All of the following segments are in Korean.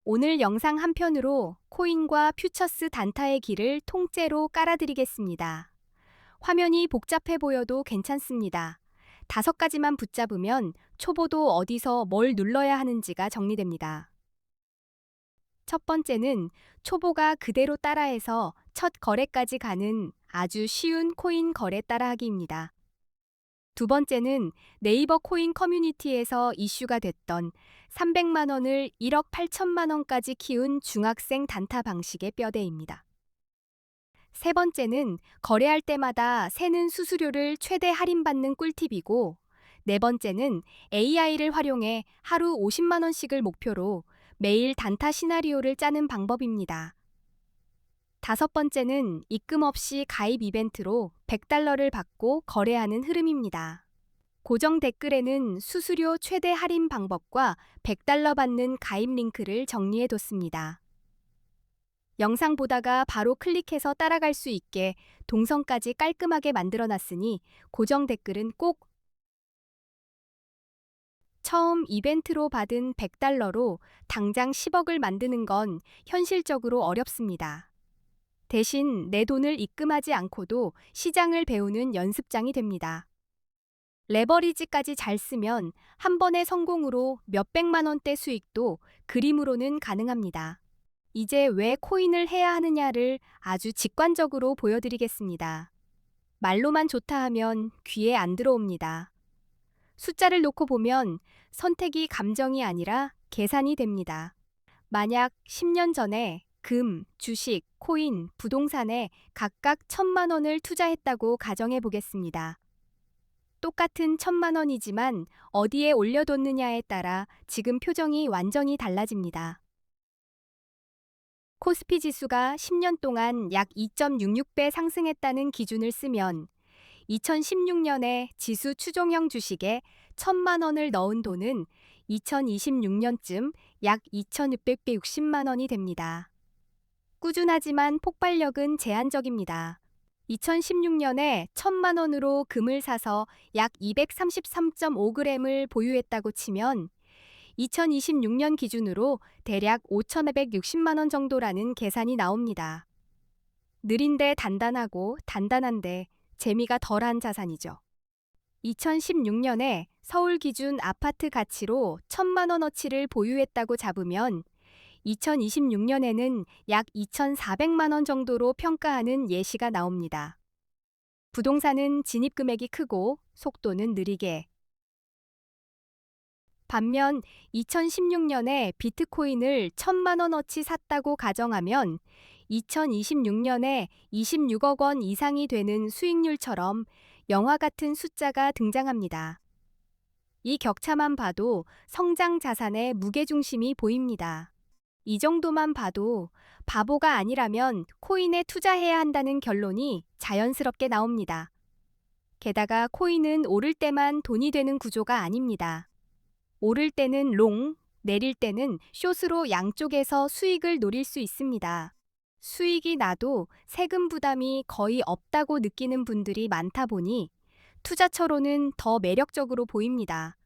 오늘 영상 한 편으로 코인과 퓨처스 단타의 길을 통째로 깔아드리겠습니다. 화면이 복잡해 보여도 괜찮습니다. 5가지만 붙잡으면 초보도 어디서 뭘 눌러야 하는지가 정리됩니다. 첫 번째는 초보가 그대로 따라해서 첫 거래까지 가는 아주 쉬운 코인 거래 따라하기입니다. 두 번째는 네이버 코인 커뮤니티에서 이슈가 됐던 300만 원을 1억 8천만 원까지 키운 중학생 단타 방식의 뼈대입니다. 세 번째는 거래할 때마다 새는 수수료를 최대 할인받는 꿀팁이고, 네 번째는 AI를 활용해 하루 50만 원씩을 목표로 매일 단타 시나리오를 짜는 방법입니다. 다섯 번째는 입금 없이 가입 이벤트로 100달러를 받고 거래하는 흐름입니다. 고정 댓글에는 수수료 최대 할인 방법과 100달러 받는 가입 링크를 정리해뒀습니다. 영상 보다가 바로 클릭해서 따라갈 수 있게 동선까지 깔끔하게 만들어놨으니 고정 댓글은 꼭. 처음 이벤트로 받은 100달러로 당장 10억을 만드는 건 현실적으로 어렵습니다. 대신 내 돈을 입금하지 않고도 시장을 배우는 연습장이 됩니다. 레버리지까지 잘 쓰면 한 번의 성공으로 몇백만 원대 수익도 그림으로는 가능합니다. 이제 왜 코인을 해야 하느냐를 아주 직관적으로 보여드리겠습니다. 말로만 좋다 하면 귀에 안 들어옵니다. 숫자를 놓고 보면 선택이 감정이 아니라 계산이 됩니다. 만약 10년 전에 금, 주식, 코인, 부동산에 각각 1,000만 원을 투자했다고 가정해 보겠습니다. 똑같은 1,000만 원이지만 어디에 올려뒀느냐에 따라 지금 표정이 완전히 달라집니다. 코스피 지수가 10년 동안 약 2.66배 상승했다는 기준을 쓰면 2016년에 지수 추종형 주식에 1,000만 원을 넣은 돈은 2026년쯤 약 2,660만 원이 됩니다. 꾸준하지만 폭발력은 제한적입니다. 2016년에 1,000만 원으로 금을 사서 약 233.5g을 보유했다고 치면 2026년 기준으로 대략 5,560만 원 정도라는 계산이 나옵니다. 느린데 단단하고 단단한데 재미가 덜한 자산이죠. 2016년에 서울 기준 아파트 가치로 1,000만 원어치를 보유했다고 잡으면 2026년에는 약 2,400만 원 정도로 평가하는 예시가 나옵니다. 부동산은 진입 금액이 크고 속도는 느리게. 반면 2016년에 비트코인을 1,000만 원어치 샀다고 가정하면 2026년에 26억 원 이상이 되는 수익률처럼 영화 같은 숫자가 등장합니다. 이 격차만 봐도 성장 자산의 무게중심이 보입니다. 이 정도만 봐도 바보가 아니라면 코인에 투자해야 한다는 결론이 자연스럽게 나옵니다. 게다가 코인은 오를 때만 돈이 되는 구조가 아닙니다. 오를 때는 롱, 내릴 때는 숏으로 양쪽에서 수익을 노릴 수 있습니다. 수익이 나도 세금 부담이 거의 없다고 느끼는 분들이 많다 보니 투자처로는 더 매력적으로 보입니다.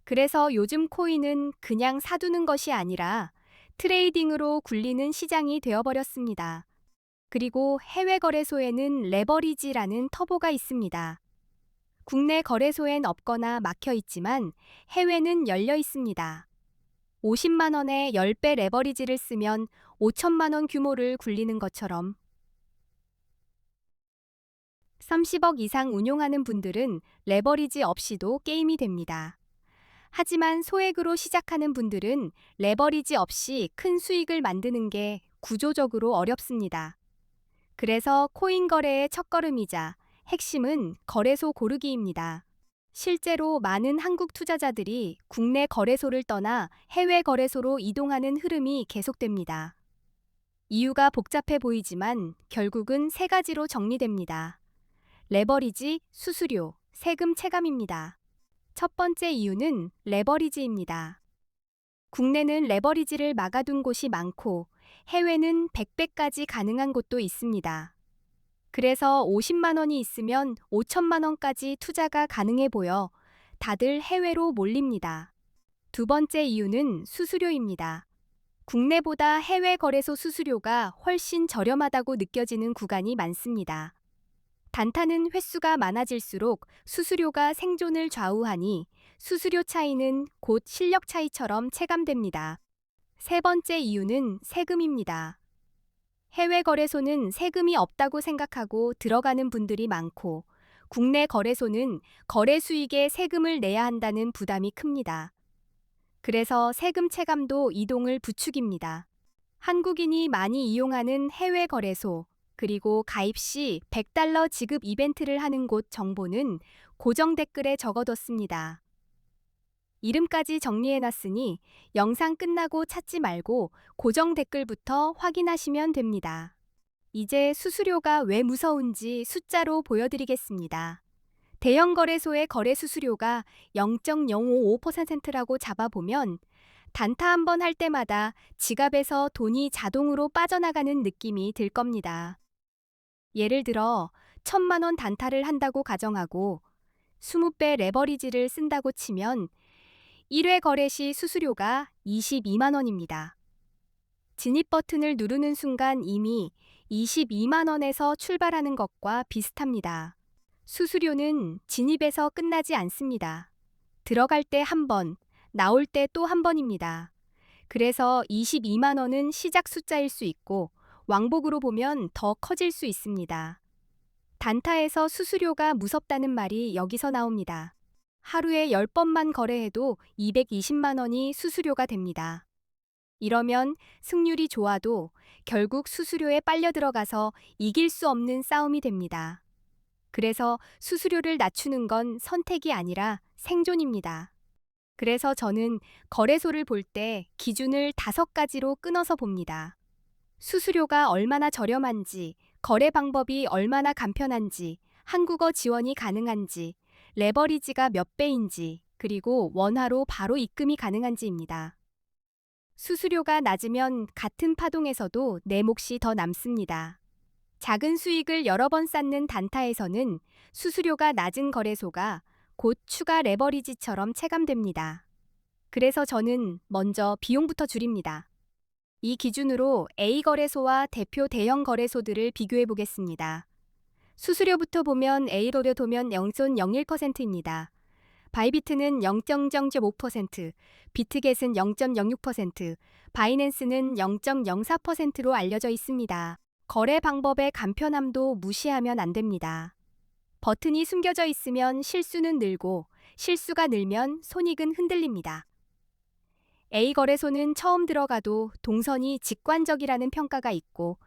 그래서 요즘 코인은 그냥 사두는 것이 아니라 트레이딩으로 굴리는 시장이 되어버렸습니다. 그리고 해외 거래소에는 레버리지라는 터보가 있습니다. 국내 거래소엔 없거나 막혀 있지만 해외는 열려 있습니다. 50만 원에 10배 레버리지를 쓰면 5천만 원 규모를 굴리는 것처럼 30억 이상 운용하는 분들은 레버리지 없이도 게임이 됩니다. 하지만 소액으로 시작하는 분들은 레버리지 없이 큰 수익을 만드는 게 구조적으로 어렵습니다. 그래서 코인 거래의 첫걸음이자 핵심은 거래소 고르기입니다. 실제로 많은 한국 투자자들이 국내 거래소를 떠나 해외 거래소로 이동하는 흐름이 계속됩니다. 이유가 복잡해 보이지만 결국은 3가지로 정리됩니다. 레버리지, 수수료, 세금 체감입니다. 첫 번째 이유는 레버리지입니다. 국내는 레버리지를 막아둔 곳이 많고 해외는 100배까지 가능한 곳도 있습니다. 그래서 50만 원이 있으면 5천만 원까지 투자가 가능해 보여 다들 해외로 몰립니다. 두 번째 이유는 수수료입니다. 국내보다 해외 거래소 수수료가 훨씬 저렴하다고 느껴지는 구간이 많습니다. 단타는 횟수가 많아질수록 수수료가 생존을 좌우하니 수수료 차이는 곧 실력 차이처럼 체감됩니다. 세 번째 이유는 세금입니다. 해외 거래소는 세금이 없다고 생각하고 들어가는 분들이 많고, 국내 거래소는 거래 수익에 세금을 내야 한다는 부담이 큽니다. 그래서 세금 체감도 이동을 부추깁니다. 한국인이 많이 이용하는 해외 거래소, 그리고 가입 시 $100 지급 이벤트를 하는 곳 정보는 고정 댓글에 적어뒀습니다. 이름까지 정리해놨으니 영상 끝나고 찾지 말고 고정 댓글부터 확인하시면 됩니다. 이제 수수료가 왜 무서운지 숫자로 보여드리겠습니다. 대형 거래소의 거래 수수료가 0.055%라고 잡아보면 단타 한 번 할 때마다 지갑에서 돈이 자동으로 빠져나가는 느낌이 들 겁니다. 예를 들어 1,000만 원 단타를 한다고 가정하고 20배 레버리지를 쓴다고 치면 1회 거래 시 수수료가 22만 원입니다. 진입 버튼을 누르는 순간 이미 22만 원에서 출발하는 것과 비슷합니다. 수수료는 진입에서 끝나지 않습니다. 들어갈 때 한 번, 나올 때 또 한 번입니다. 그래서 22만 원은 시작 숫자일 수 있고 왕복으로 보면 더 커질 수 있습니다. 단타에서 수수료가 무섭다는 말이 여기서 나옵니다. 하루에 10번만 거래해도 220만 원이 수수료가 됩니다. 이러면 승률이 좋아도 결국 수수료에 빨려 들어가서 이길 수 없는 싸움이 됩니다. 그래서 수수료를 낮추는 건 선택이 아니라 생존입니다. 그래서 저는 거래소를 볼 때 기준을 5가지로 끊어서 봅니다. 수수료가 얼마나 저렴한지, 거래 방법이 얼마나 간편한지, 한국어 지원이 가능한지, 레버리지가 몇 배인지, 그리고 원화로 바로 입금이 가능한지입니다. 수수료가 낮으면 같은 파동에서도 내 몫이 더 남습니다. 작은 수익을 여러 번 쌓는 단타에서는 수수료가 낮은 거래소가 곧 추가 레버리지처럼 체감됩니다. 그래서 저는 먼저 비용부터 줄입니다. 이 기준으로 A 거래소와 대표 대형 거래소들을 비교해 보겠습니다. 수수료부터 보면 A 거래소면 0.01%입니다. 바이비트는 0.005%, 비트겟은 0.06%, 바이낸스는 0.04%로 알려져 있습니다. 거래 방법의 간편함도 무시하면 안 됩니다. 버튼이 숨겨져 있으면 실수는 늘고 실수가 늘면 손익은 흔들립니다. A 거래소는 처음 들어가도 동선이 직관적이라는 평가가 있고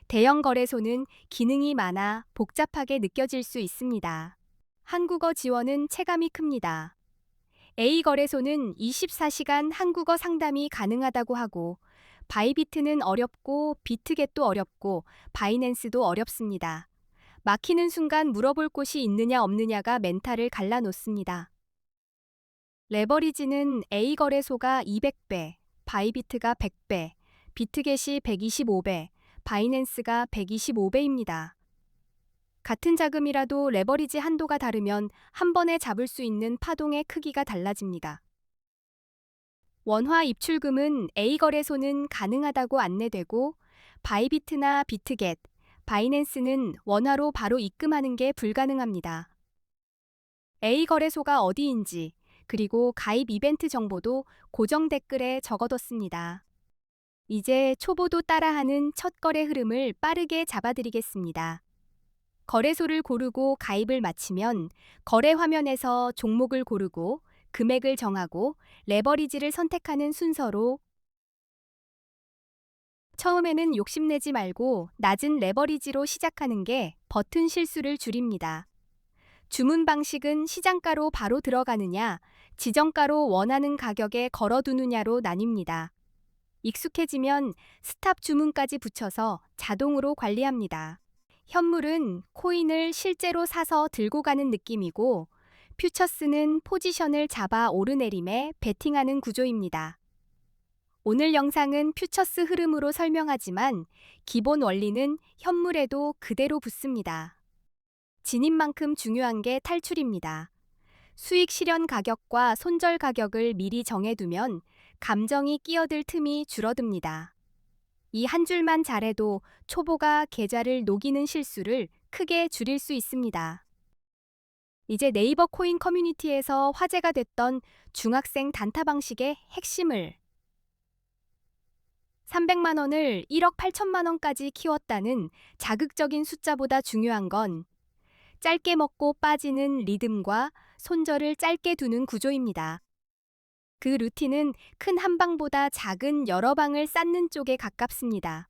대형 거래소는 기능이 많아 복잡하게 느껴질 수 있습니다. 한국어 지원은 체감이 큽니다. A 거래소는 24시간 한국어 상담이 가능하다고 하고 바이비트는 어렵고 비트겟도 어렵고 바이낸스도 어렵습니다. 막히는 순간 물어볼 곳이 있느냐 없느냐가 멘탈을 갈라놓습니다. 레버리지는 A 거래소가 200배, 바이비트가 100배, 비트겟이 125배, 바이낸스가 125배입니다. 같은 자금이라도 레버리지 한도가 다르면 한 번에 잡을 수 있는 파동의 크기가 달라집니다. 원화 입출금은 A 거래소는 가능하다고 안내되고 바이비트나 비트겟, 바이낸스는 원화로 바로 입금하는 게 불가능합니다. A 거래소가 어디인지 그리고 가입 이벤트 정보도 고정 댓글에 적어뒀습니다. 이제 초보도 따라하는 첫 거래 흐름을 빠르게 잡아드리겠습니다. 거래소를 고르고 가입을 마치면 거래 화면에서 종목을 고르고 금액을 정하고 레버리지를 선택하는 순서로 처음에는 욕심내지 말고 낮은 레버리지로 시작하는 게 버튼 실수를 줄입니다. 주문 방식은 시장가로 바로 들어가느냐, 지정가로 원하는 가격에 걸어두느냐로 나뉩니다. 익숙해지면 스탑 주문까지 붙여서 자동으로 관리합니다. 현물은 코인을 실제로 사서 들고 가는 느낌이고 퓨처스는 포지션을 잡아 오르내림에 베팅하는 구조입니다. 오늘 영상은 퓨처스 흐름으로 설명하지만 기본 원리는 현물에도 그대로 붙습니다. 진입만큼 중요한 게 탈출입니다. 수익 실현 가격과 손절 가격을 미리 정해두면 감정이 끼어들 틈이 줄어듭니다. 이 한 줄만 잘해도 초보가 계좌를 녹이는 실수를 크게 줄일 수 있습니다. 이제 네이버 코인 커뮤니티에서 화제가 됐던 중학생 단타 방식의 핵심을 300만 원을 1억 8천만 원까지 키웠다는 자극적인 숫자보다 중요한 건 짧게 먹고 빠지는 리듬과 손절을 짧게 두는 구조입니다. 그 루틴은 큰 한 방보다 작은 여러 방을 쌓는 쪽에 가깝습니다.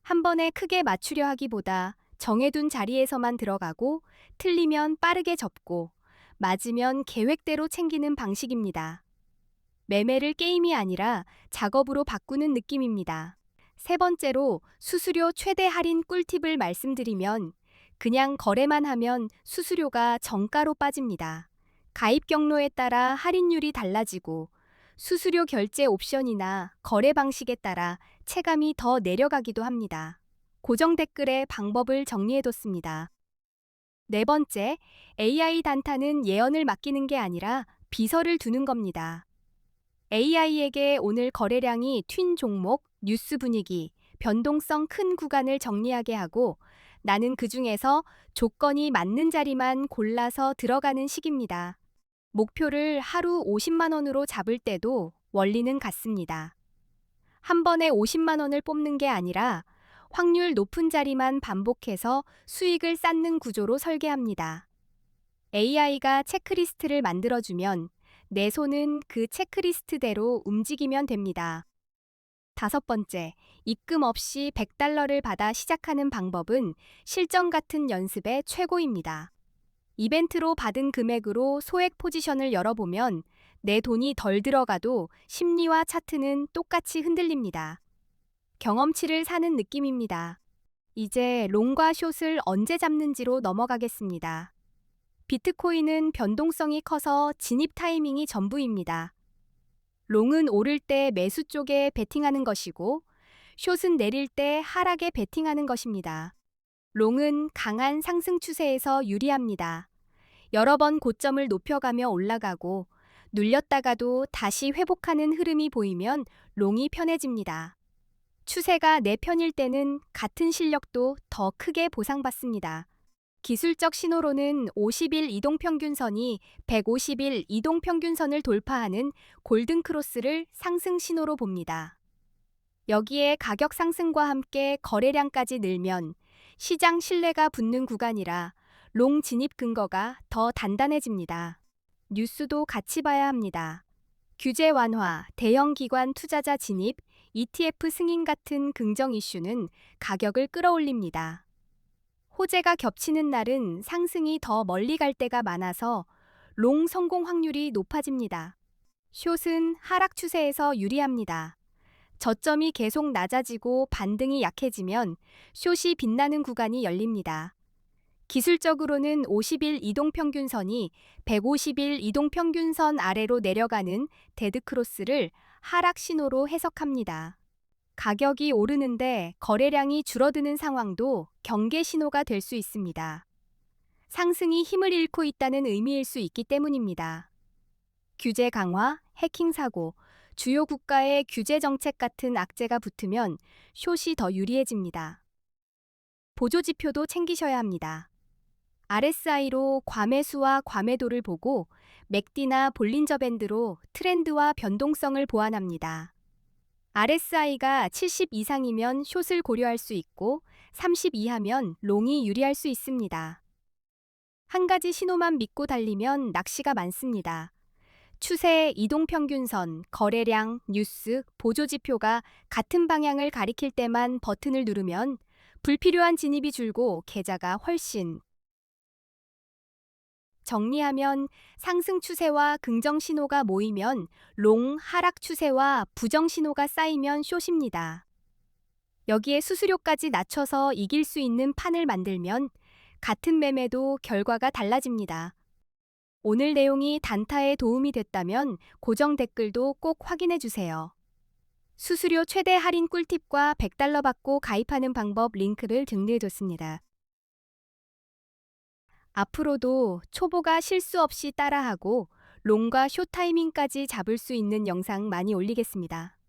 한 번에 크게 맞추려 하기보다 정해둔 자리에서만 들어가고 틀리면 빠르게 접고 맞으면 계획대로 챙기는 방식입니다. 매매를 게임이 아니라 작업으로 바꾸는 느낌입니다. 세 번째로 수수료 최대 할인 꿀팁을 말씀드리면 그냥 거래만 하면 수수료가 정가로 빠집니다. 가입 경로에 따라 할인율이 달라지고 수수료 결제 옵션이나 거래 방식에 따라 체감이 더 내려가기도 합니다. 고정 댓글에 방법을 정리해뒀습니다. 네 번째, AI 단타는 예언을 맡기는 게 아니라 비서를 두는 겁니다. AI에게 오늘 거래량이 튄 종목, 뉴스 분위기, 변동성 큰 구간을 정리하게 하고 나는 그 중에서 조건이 맞는 자리만 골라서 들어가는 식입니다. 목표를 하루 50만 원으로 잡을 때도 원리는 같습니다. 한 번에 50만 원을 뽑는 게 아니라 확률 높은 자리만 반복해서 수익을 쌓는 구조로 설계합니다. AI가 체크리스트를 만들어주면 내 손은 그 체크리스트대로 움직이면 됩니다. 다섯 번째, 입금 없이 100달러를 받아 시작하는 방법은 실전 같은 연습의 최고입니다. 이벤트로 받은 금액으로 소액 포지션을 열어보면 내 돈이 덜 들어가도 심리와 차트는 똑같이 흔들립니다. 경험치를 사는 느낌입니다. 이제 롱과 숏을 언제 잡는지로 넘어가겠습니다. 비트코인은 변동성이 커서 진입 타이밍이 전부입니다. 롱은 오를 때 매수 쪽에 베팅하는 것이고 숏은 내릴 때 하락에 베팅하는 것입니다. 롱은 강한 상승 추세에서 유리합니다. 여러 번 고점을 높여가며 올라가고 눌렸다가도 다시 회복하는 흐름이 보이면 롱이 편해집니다. 추세가 내 편일 때는 같은 실력도 더 크게 보상받습니다. 기술적 신호로는 50일 이동평균선이 150일 이동평균선을 돌파하는 골든크로스를 상승 신호로 봅니다. 여기에 가격 상승과 함께 거래량까지 늘면 시장 신뢰가 붙는 구간이라 롱 진입 근거가 더 단단해집니다. 뉴스도 같이 봐야 합니다. 규제 완화, 대형 기관 투자자 진입, ETF 승인 같은 긍정 이슈는 가격을 끌어올립니다. 호재가 겹치는 날은 상승이 더 멀리 갈 때가 많아서 롱 성공 확률이 높아집니다. 숏은 하락 추세에서 유리합니다. 저점이 계속 낮아지고 반등이 약해지면 숏이 빛나는 구간이 열립니다. 기술적으로는 50일 이동평균선이 150일 이동평균선 아래로 내려가는 데드크로스를 하락 신호로 해석합니다. 가격이 오르는데 거래량이 줄어드는 상황도 경계 신호가 될 수 있습니다. 상승이 힘을 잃고 있다는 의미일 수 있기 때문입니다. 규제 강화, 해킹 사고, 주요 국가의 규제 정책 같은 악재가 붙으면 숏이 더 유리해집니다. 보조 지표도 챙기셔야 합니다. RSI로 과매수와 과매도를 보고 맥디나 볼린저 밴드로 트렌드와 변동성을 보완합니다. RSI가 70 이상이면 숏을 고려할 수 있고 30 이하면 롱이 유리할 수 있습니다. 한 가지 신호만 믿고 달리면 낚시가 많습니다. 추세, 이동평균선, 거래량, 뉴스, 보조지표가 같은 방향을 가리킬 때만 버튼을 누르면 불필요한 진입이 줄고 계좌가 훨씬 정리하면 상승 추세와 긍정 신호가 모이면 롱, 하락 추세와 부정 신호가 쌓이면 숏입니다. 여기에 수수료까지 낮춰서 이길 수 있는 판을 만들면 같은 매매도 결과가 달라집니다. 오늘 내용이 단타에 도움이 됐다면 고정 댓글도 꼭 확인해 주세요. 수수료 최대 할인 꿀팁과 100달러 받고 가입하는 방법 링크를 정리해뒀습니다. 앞으로도 초보가 실수 없이 따라하고 롱과 쇼 타이밍까지 잡을 수 있는 영상 많이 올리겠습니다.